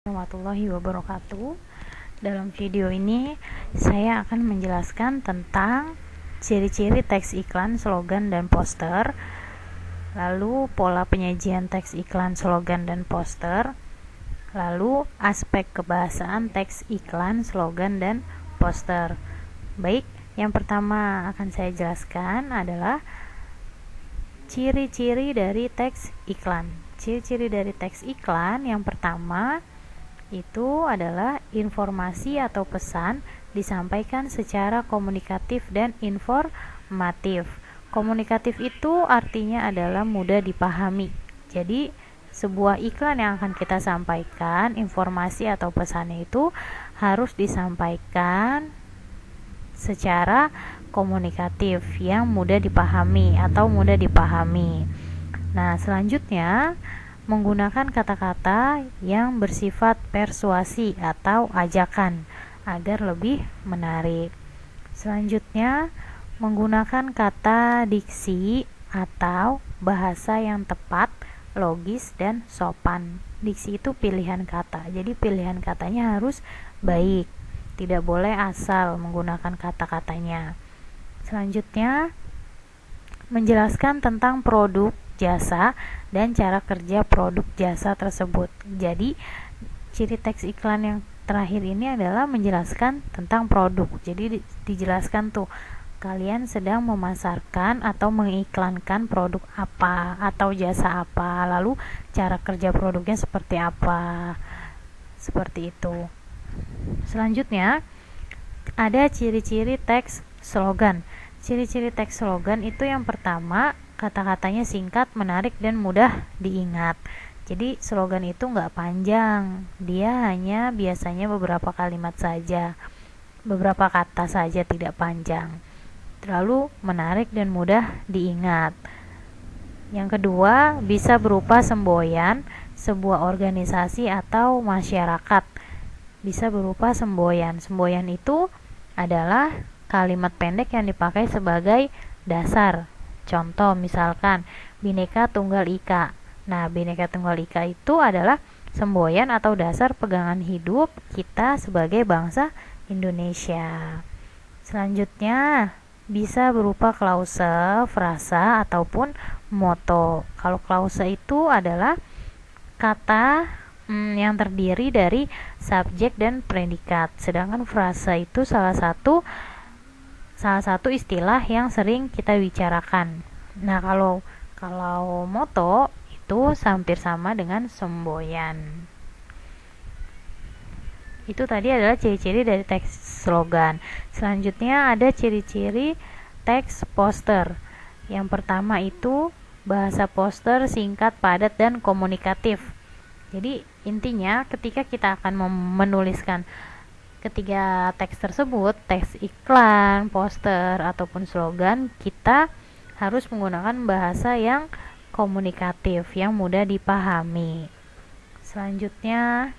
Warahmatullahi wabarakatuh. Dalam video ini saya akan menjelaskan tentang ciri-ciri teks iklan, slogan, dan poster, lalu pola penyajian teks iklan, slogan, dan poster, lalu aspek kebahasaan teks iklan, slogan, dan poster. Baik, yang pertama akan saya jelaskan adalah ciri-ciri dari teks iklan. Ciri-ciri dari teks iklan yang pertama itu adalah informasi atau pesan disampaikan secara komunikatif dan informatif. Komunikatif itu artinya adalah mudah dipahami. Jadi sebuah iklan yang akan kita sampaikan, informasi atau pesannya itu harus disampaikan secara komunikatif yang mudah dipahami atau mudah dipahami. Nah, selanjutnya menggunakan kata-kata yang bersifat persuasi atau ajakan agar lebih menarik. Selanjutnya, menggunakan kata diksi atau bahasa yang tepat, logis, dan sopan. Diksi itu pilihan kata, jadi pilihan katanya harus baik, tidak boleh asal menggunakan kata-katanya. Selanjutnya, menjelaskan tentang produk, jasa, dan cara kerja produk jasa tersebut. Jadi ciri teks iklan yang terakhir ini adalah menjelaskan tentang produk. Jadi dijelaskan tuh kalian sedang memasarkan atau mengiklankan produk apa atau jasa apa, lalu cara kerja produknya seperti apa, seperti itu. Selanjutnya ada ciri-ciri teks slogan. Ciri-ciri teks slogan itu yang pertama, kata-katanya singkat, menarik, dan mudah diingat. Jadi slogan itu nggak panjang, dia hanya biasanya beberapa kalimat saja, beberapa kata saja, tidak panjang. Terlalu menarik dan mudah diingat. Yang kedua, bisa berupa semboyan sebuah organisasi atau masyarakat. Bisa berupa semboyan. Semboyan itu adalah kalimat pendek yang dipakai sebagai dasar. Contoh misalkan Bhinneka Tunggal Ika. Nah, Bhinneka Tunggal Ika itu adalah semboyan atau dasar pegangan hidup kita sebagai bangsa Indonesia. Selanjutnya bisa berupa klause, frasa, ataupun moto. Kalau klause itu adalah kata yang terdiri dari subjek dan predikat. Sedangkan frasa itu salah satu istilah yang sering kita bicarakan. Nah, kalau moto itu hampir sama dengan semboyan. Itu tadi adalah ciri-ciri dari teks slogan. Selanjutnya ada ciri-ciri teks poster. Yang pertama itu bahasa poster singkat, padat, dan komunikatif. Jadi intinya ketika kita akan menuliskan ketiga teks tersebut, teks iklan, poster, ataupun slogan, kita harus menggunakan bahasa yang komunikatif, yang mudah dipahami. Selanjutnya,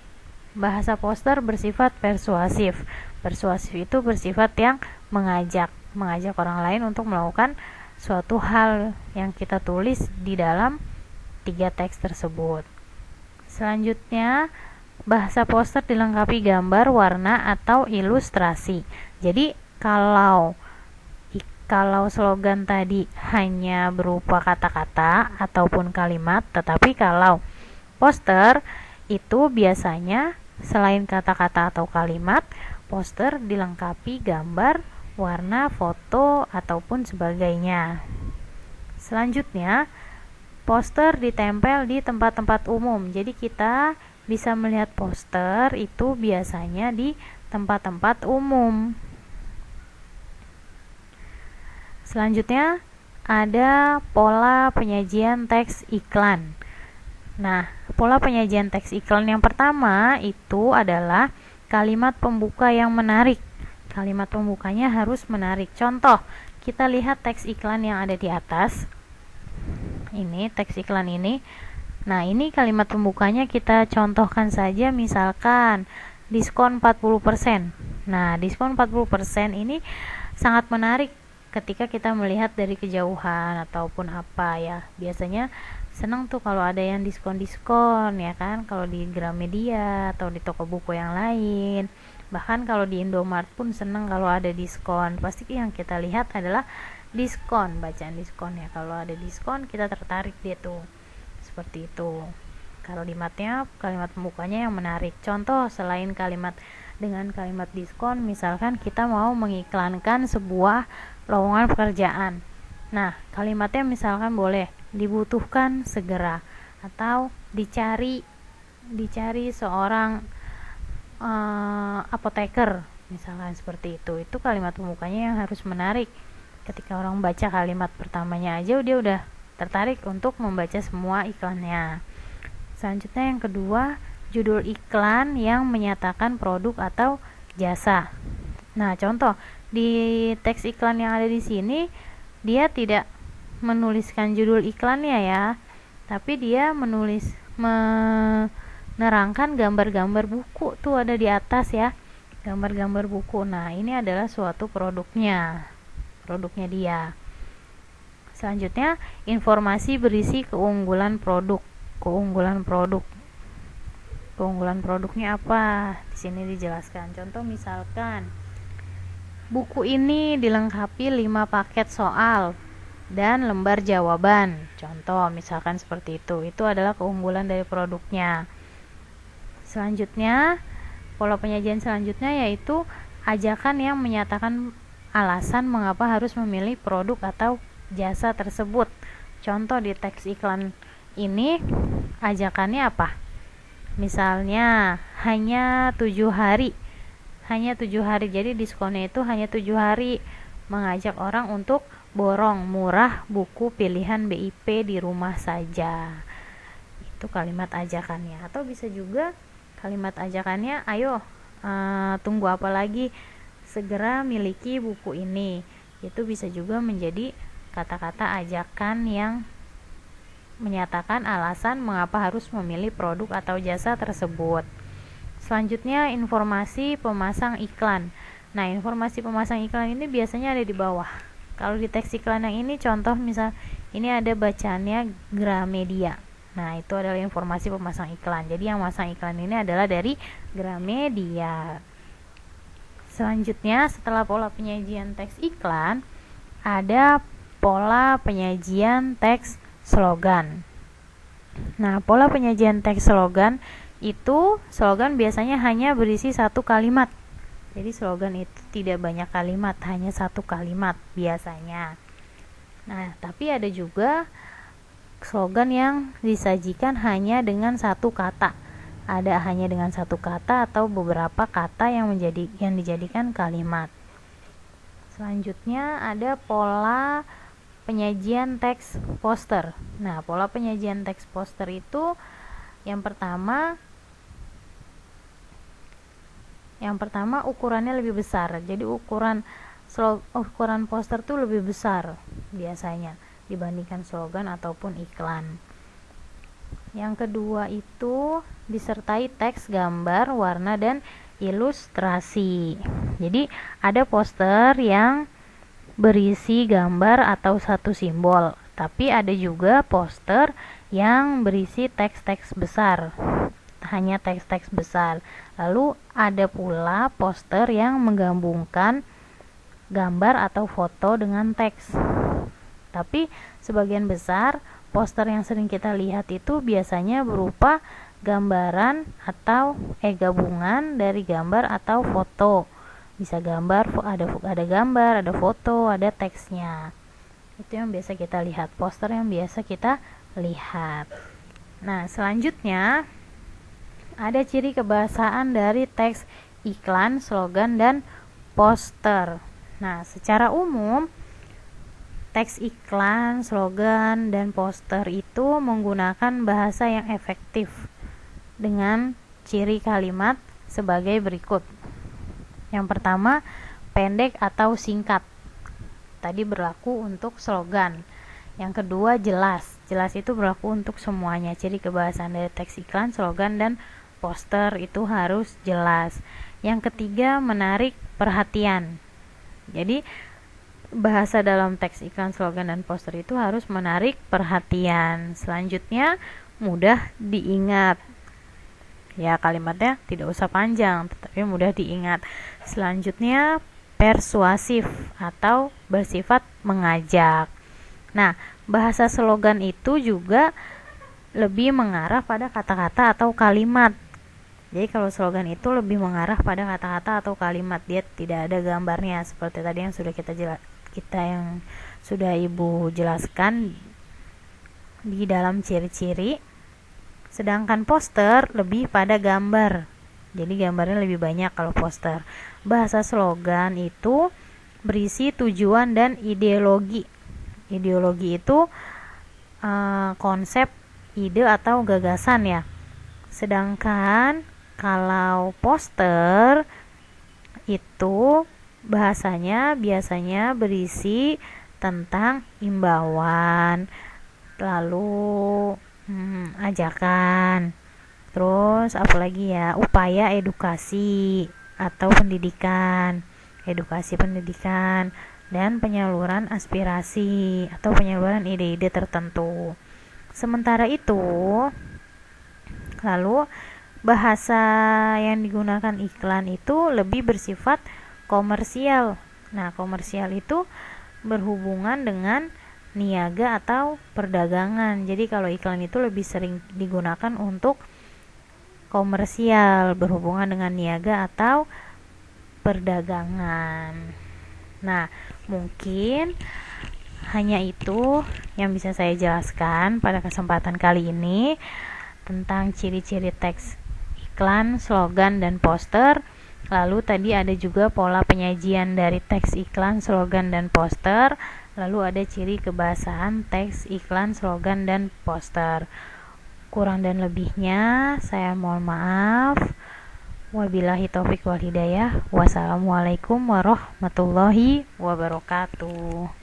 bahasa poster bersifat persuasif. Persuasif itu bersifat yang mengajak orang lain untuk melakukan suatu hal yang kita tulis di dalam tiga teks tersebut. Selanjutnya, bahasa poster dilengkapi gambar, warna, atau ilustrasi. Jadi kalau slogan tadi hanya berupa kata-kata ataupun kalimat, tetapi kalau poster itu biasanya selain kata-kata atau kalimat, poster dilengkapi gambar, warna, foto, ataupun sebagainya. Selanjutnya, poster ditempel di tempat-tempat umum. Jadi kita bisa melihat poster itu biasanya di tempat-tempat umum. Selanjutnya ada pola penyajian teks iklan. Nah, pola penyajian teks iklan yang pertama itu adalah kalimat pembuka yang menarik. Kalimat pembukanya harus menarik. Contoh, kita lihat teks iklan yang ada di atas. Ini teks iklan ini. Nah, ini kalimat pembukanya kita contohkan saja, misalkan diskon 40%. Nah, diskon 40% ini sangat menarik ketika kita melihat dari kejauhan ataupun apa ya. Biasanya seneng tuh kalau ada yang diskon-diskon ya kan, kalau di Gramedia atau di toko buku yang lain. Bahkan kalau di Indomart pun seneng kalau ada diskon. Pasti yang kita lihat adalah diskon, bacaan diskon ya. Kalau ada diskon kita tertarik dia tuh. Seperti itu. Kalimatnya, kalimat pembukanya yang menarik. Contoh selain kalimat dengan kalimat diskon, misalkan kita mau mengiklankan sebuah lowongan pekerjaan. Nah, kalimatnya misalkan boleh dibutuhkan segera atau dicari seorang apoteker, misalkan seperti itu. Itu kalimat pembukanya yang harus menarik. Ketika orang baca kalimat pertamanya aja dia udah tertarik untuk membaca semua iklannya. Selanjutnya yang kedua, judul iklan yang menyatakan produk atau jasa. Nah, contoh di teks iklan yang ada di sini dia tidak menuliskan judul iklannya ya, tapi dia menerangkan gambar-gambar buku tuh ada di atas ya, gambar-gambar buku. Nah, ini adalah suatu produknya dia. Selanjutnya, informasi berisi keunggulan produk. Keunggulan produknya apa? Di sini dijelaskan. Contoh misalkan buku ini dilengkapi 5 paket soal dan lembar jawaban. Contoh misalkan seperti itu. Itu adalah keunggulan dari produknya. Selanjutnya, pola penyajian selanjutnya yaitu ajakan yang menyatakan alasan mengapa harus memilih produk atau jasa tersebut. Contoh di teks iklan ini ajakannya apa? Misalnya hanya 7 hari. Jadi diskonnya itu hanya 7 hari, mengajak orang untuk borong murah buku pilihan BIP di rumah saja. Itu kalimat ajakannya. Atau bisa juga kalimat ajakannya, ayo tunggu apa lagi, segera miliki buku ini. Itu bisa juga menjadi kata-kata ajakan yang menyatakan alasan mengapa harus memilih produk atau jasa tersebut. Selanjutnya, informasi pemasang iklan. Nah, informasi pemasang iklan ini biasanya ada di bawah. Kalau di teks iklan yang ini, contoh misal ini ada bacaannya Gramedia. Nah, itu adalah informasi pemasang iklan. Jadi yang masang iklan ini adalah dari Gramedia. Selanjutnya, setelah pola penyajian teks iklan, ada pola penyajian teks slogan. Nah, pola penyajian teks slogan itu, slogan biasanya hanya berisi 1 kalimat. Jadi slogan itu tidak banyak kalimat, hanya 1 kalimat biasanya. Nah, tapi ada juga slogan yang disajikan hanya dengan 1 kata. Ada hanya dengan 1 kata atau beberapa kata yang dijadikan kalimat. Selanjutnya ada pola penyajian teks poster. Nah, pola penyajian teks poster itu yang pertama ukurannya lebih besar. Jadi ukuran poster itu lebih besar biasanya dibandingkan slogan ataupun iklan. Yang kedua itu disertai teks, gambar, warna, dan ilustrasi. Jadi ada poster yang berisi gambar atau 1 simbol, tapi ada juga poster yang berisi teks-teks besar, hanya teks-teks besar. Lalu ada pula poster yang menggabungkan gambar atau foto dengan teks. Tapi sebagian besar poster yang sering kita lihat itu biasanya berupa gambaran atau gabungan dari gambar atau foto. Bisa gambar, ada gambar, ada foto, ada teksnya. Itu yang biasa kita lihat, poster yang biasa kita lihat. Nah, selanjutnya ada ciri kebahasaan dari teks iklan, slogan, dan poster. Nah, secara umum teks iklan, slogan, dan poster itu menggunakan bahasa yang efektif dengan ciri kalimat sebagai berikut. Yang pertama, pendek atau singkat. Tadi berlaku untuk slogan. Yang kedua, jelas. Jelas itu berlaku untuk semuanya. Ciri kebahasaan dari teks iklan, slogan, dan poster itu harus jelas. Yang ketiga, menarik perhatian. Jadi bahasa dalam teks iklan, slogan, dan poster itu harus menarik perhatian. Selanjutnya, mudah diingat. Ya, kalimatnya tidak usah panjang, tetapi mudah diingat. Selanjutnya, persuasif atau bersifat mengajak. Nah, bahasa slogan itu juga lebih mengarah pada kata-kata atau kalimat. Jadi kalau slogan itu lebih mengarah pada kata-kata atau kalimat, dia tidak ada gambarnya seperti tadi yang sudah yang sudah Ibu jelaskan di dalam ciri-ciri. Sedangkan poster lebih pada gambar. Jadi gambarnya lebih banyak kalau poster. Bahasa slogan itu berisi tujuan dan ideologi. Ideologi itu konsep, ide atau gagasan ya. Sedangkan kalau poster itu bahasanya biasanya berisi tentang imbauan, lalu ajakan, terus apalagi ya, upaya edukasi atau pendidikan, dan penyaluran aspirasi atau penyaluran ide-ide tertentu. Sementara itu, lalu bahasa yang digunakan iklan itu lebih bersifat komersial. Nah, komersial itu berhubungan dengan niaga atau perdagangan. Jadi kalau iklan itu lebih sering digunakan untuk komersial, berhubungan dengan niaga atau perdagangan. Nah, mungkin hanya itu yang bisa saya jelaskan pada kesempatan kali ini tentang ciri-ciri teks iklan, slogan, dan poster. Lalu tadi ada juga pola penyajian dari teks iklan, slogan, dan poster. Lalu ada ciri kebahasaan teks iklan, slogan, dan poster. Kurang dan lebihnya saya mohon maaf. Wabillahi taufik wal hidayah. Wassalamualaikum warahmatullahi wabarakatuh.